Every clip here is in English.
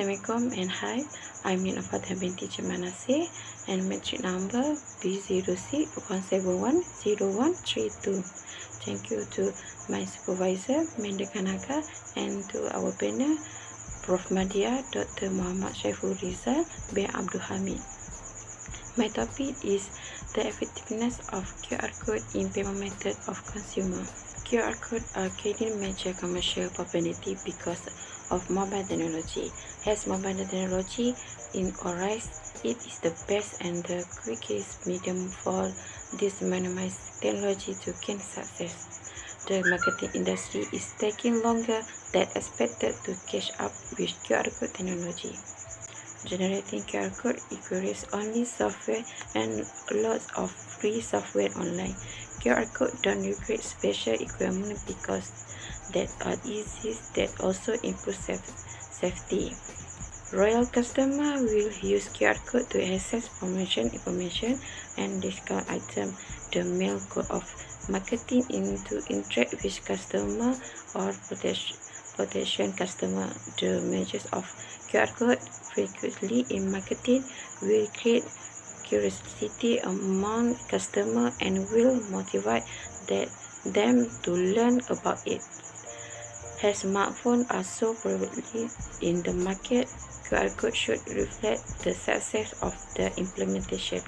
Assalamualaikum and hi, I'm Norfatihah Binti Nasir and metric number B061710132. Thank you to my supervisor, Menda Kanaka, and to our panel, Prof. Madia, Dr. Muhammad Syaiful Rizal bin Abdul Hamid. My topic is the effectiveness of QR code in payment method of consumer. QR code are gaining major commercial popularity because of mobile technology. As mobile technology in our rise, it is the best and the quickest medium for this minimized technology to gain success. The marketing industry is taking longer than expected to catch up with QR code technology. Generating QR code requires only software and lots of free software online. QR code don't require special equipment because that are easy that also improve safety. Royal customer will use QR code to access promotion information and discount item. The main goal of marketing is to interact with customer or potential customer. The measures of QR code frequently in marketing will create curiosity among customers and will motivate them to learn about it. As smartphones are so prevalent in the market, QR code should reflect the success of the implementation.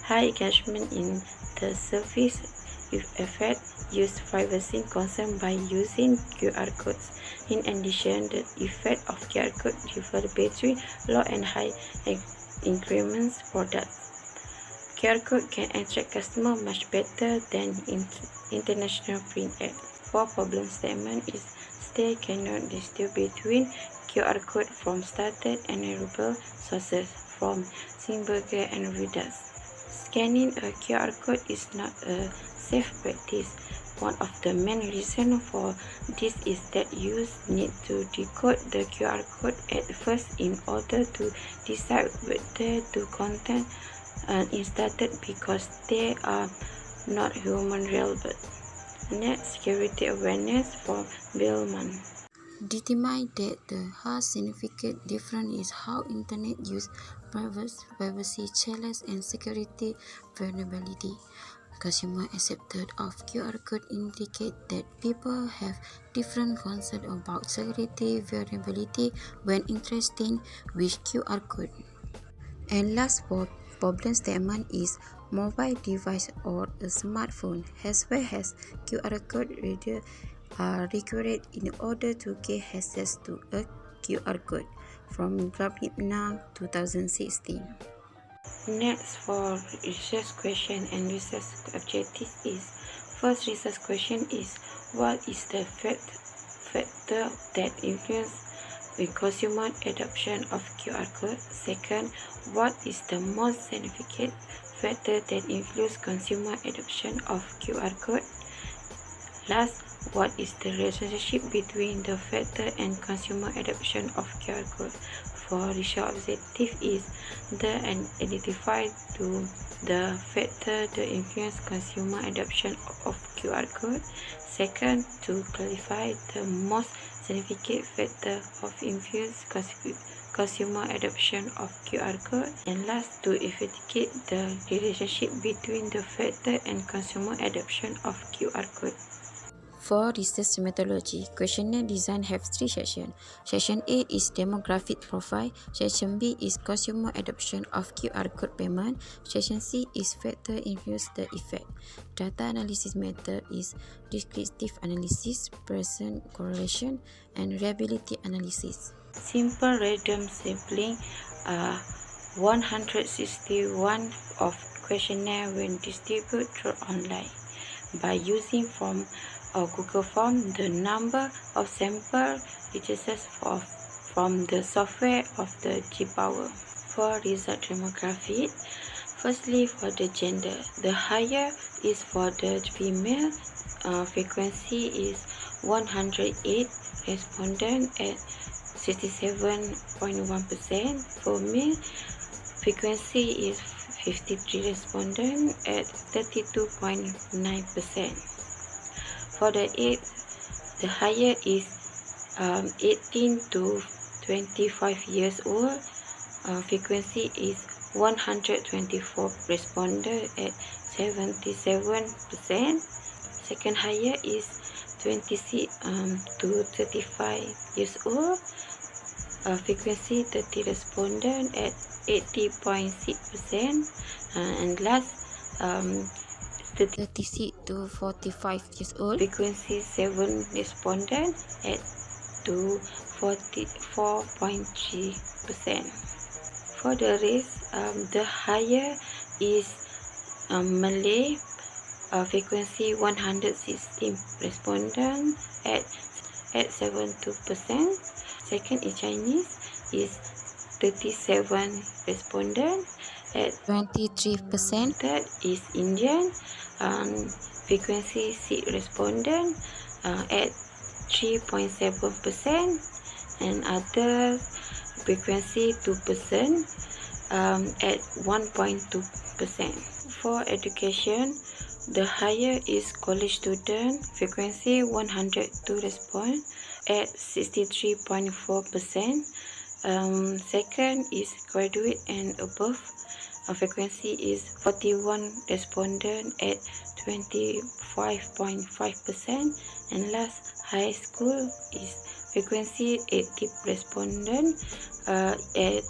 High engagement in the service effect use privacy concern by using QR codes. In addition, the effect of QR code differ between low and high increments products. QR code can attract customers much better than international print ad. For problem statement is they cannot distinguish between QR code from stated and reliable sources from Simberger and readers. Scanning a QR code is not a safe practice. One of the main reasons for this is that users need to decode the QR code at first in order to decide whether to contain installed because they are not human reliable. Next, security awareness for Billman. Determine that the significant difference is how Internet use privacy challenges and security vulnerability. Consumer acceptance of QR code indicate that people have different concerns about security vulnerability when interacting with QR code. And last problem statement is mobile device or a smartphone as well as QR code reader are required in order to gain access to a QR code from Gabnipna 2016. Next, for research question and research objective is, first research question is, what is the factor that influence the consumer adoption of QR code? Second, what is the most significant factor that influence consumer adoption of QR code? Last, what is the relationship between the factor and consumer adoption of QR code? For research objective is the identify to the factor that influence consumer adoption of QR code. Second, to clarify the most significant factor of influence consumer adoption of QR code. And last, to investigate the relationship between the factor and consumer adoption of QR code. For research methodology, questionnaire design have 3 sections. Section A is demographic profile. Section B is consumer adoption of QR code payment. Section C is factor influence the effect. Data analysis method is descriptive analysis, Bayesian correlation, and reliability analysis. Simple random sampling 161 of questionnaire when distributed online. By using from a Google form, the number of sample registered from the software of the G-Power. For result demographic, firstly for the gender, the higher is for the female, frequency is 108 respondent at 67.1%. For male, frequency is 53 respondent at 32.9%. For the age, the higher is 18 to 25 years old. Frequency is 124 responded at 77%. Second higher is 26 to 35 years old. Frequency 30 respondent at 80.6%. And last 36 to 45 years old. Frequency 7 respondent at to 44.3%. For the race, the higher is Malay. Frequency 116 respondent at 72%. Second is Chinese is 37 respondent at 23%. Third is Indian. Frequency 6 respondent at 3.7%. And other frequency 2% at 1.2%. For education, the higher is college student. Frequency 102 respond at 63.4%. Second is graduate and above. Frequency is 41 respondent at 25.5%. And last, high school is frequency 80 respondent at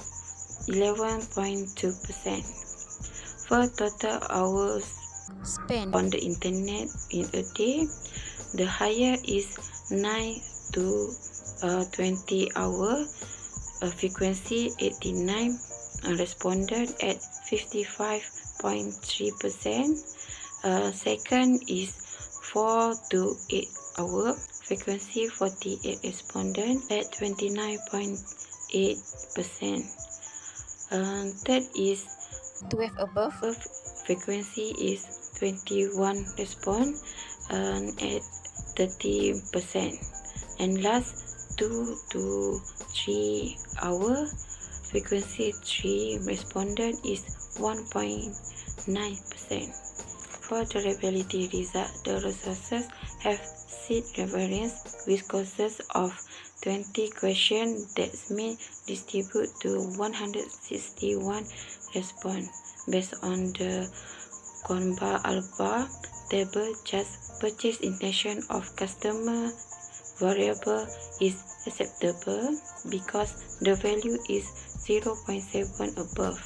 11.2%. For total hours Spend on the internet in a day, the higher is 9 to 20 hours. Frequency 89 responded at 55.3%. Second is 4 to 8 hours. Frequency 48 respondent at 29.8%. Third is 12 above. Frequency is 21 respond at 30%. And last 2 to 3 hours. Frequency 3 respondent is 1.9%. For the reliability result, the resources have seed variance with courses of 20 questions that's mean distribute to 161 response. Based on the Conba Alpha table, just purchase intention of customer variable is acceptable because the value is 0.7 above,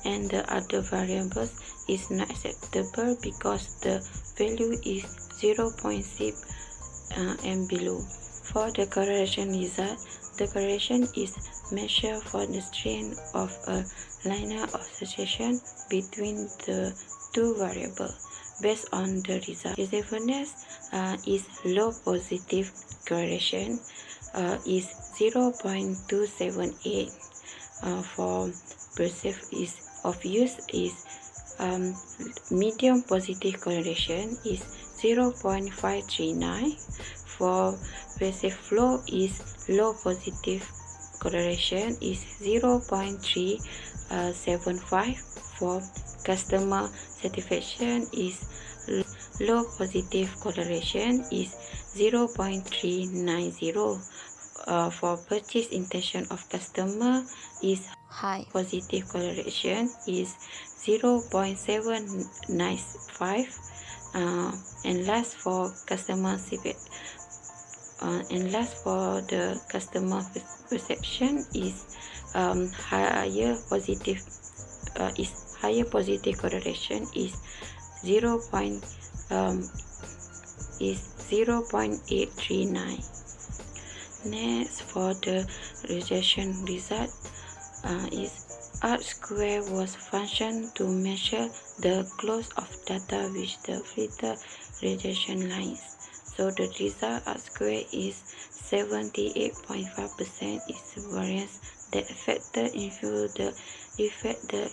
and the other variables is not acceptable because the value is 0.6 and below. For the correlation result, the correlation is measured for the strength of a linear association between the two variables. Based on the result, usefulness is low positive correlation is 0.278. For perceive is of use is medium positive correlation is 0.539. For perceive flow is low positive correlation is 0.375. For customer satisfaction is low positive correlation is 0.390. For purchase intention of customer is High positive correlation is 0.795. And last for customer and last for the customer perception is higher positive correlation is 0.839. Next, for the rejection result is R square was function to measure the close of data with the filter rejection lines. So the result R square is 78.5% is variance that factor into the effect the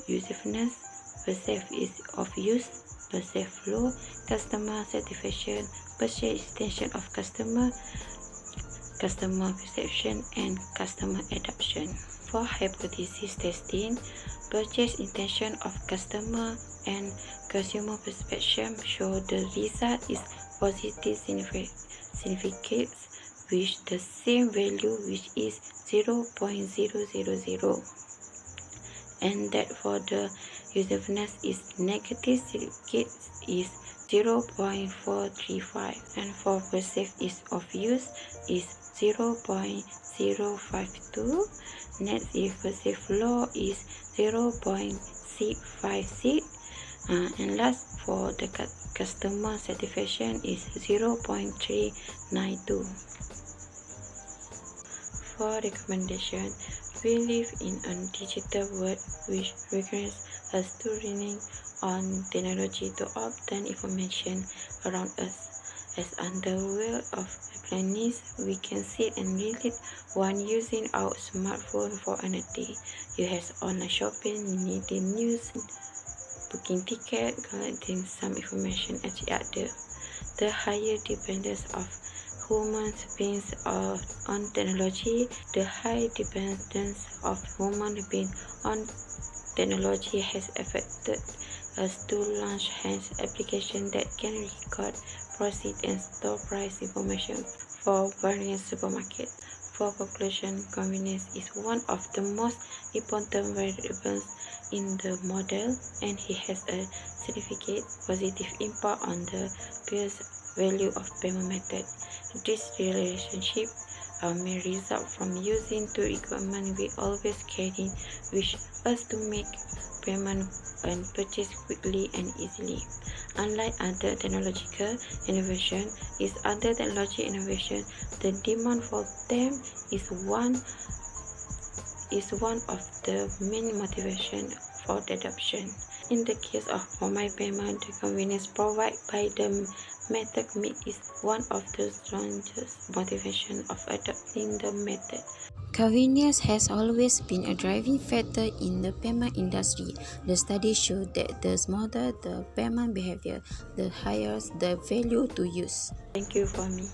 usefulness, perceive is of use, perceive flow, customer satisfaction, purchase intention of customer perception, and customer adoption. For hypothesis testing, purchase intention of customer and consumer perception show the result is positive significates with the same value, which is 0.000, and that for the usefulness is negative certificate is 0.435, and for perceived ease of use is 0.052. Next, if perceived low is 0.656, and last for the customer satisfaction is 0.392. For recommendation, we live in a digital world which requires us to rely on technology to obtain information around us. As under world of appliances, we can sit and relate one using our smartphone for anything. You have online shopping, needing news, booking ticket, collecting some information and the other. The higher dependence of human beings on technology, the high dependence of human beings on technology has affected us to launch hence applications that can record, proceed, and store price information for various supermarkets. For conclusion, convenience is one of the most important variables in the model, and it has a significant positive impact on the peers value of payment method. This relationship may result from using two equipment we always carry, which us to make payment and purchase quickly and easily. Unlike other technological innovation, the demand for them is one of the main motivation for the adoption. In the case of mobile payment, the convenience provided by the method is one of the strongest motivation of adopting the method. Convenience has always been a driving factor in the payment industry. The studies show that the smoother the payment behavior, the higher the value to use. Thank you for me.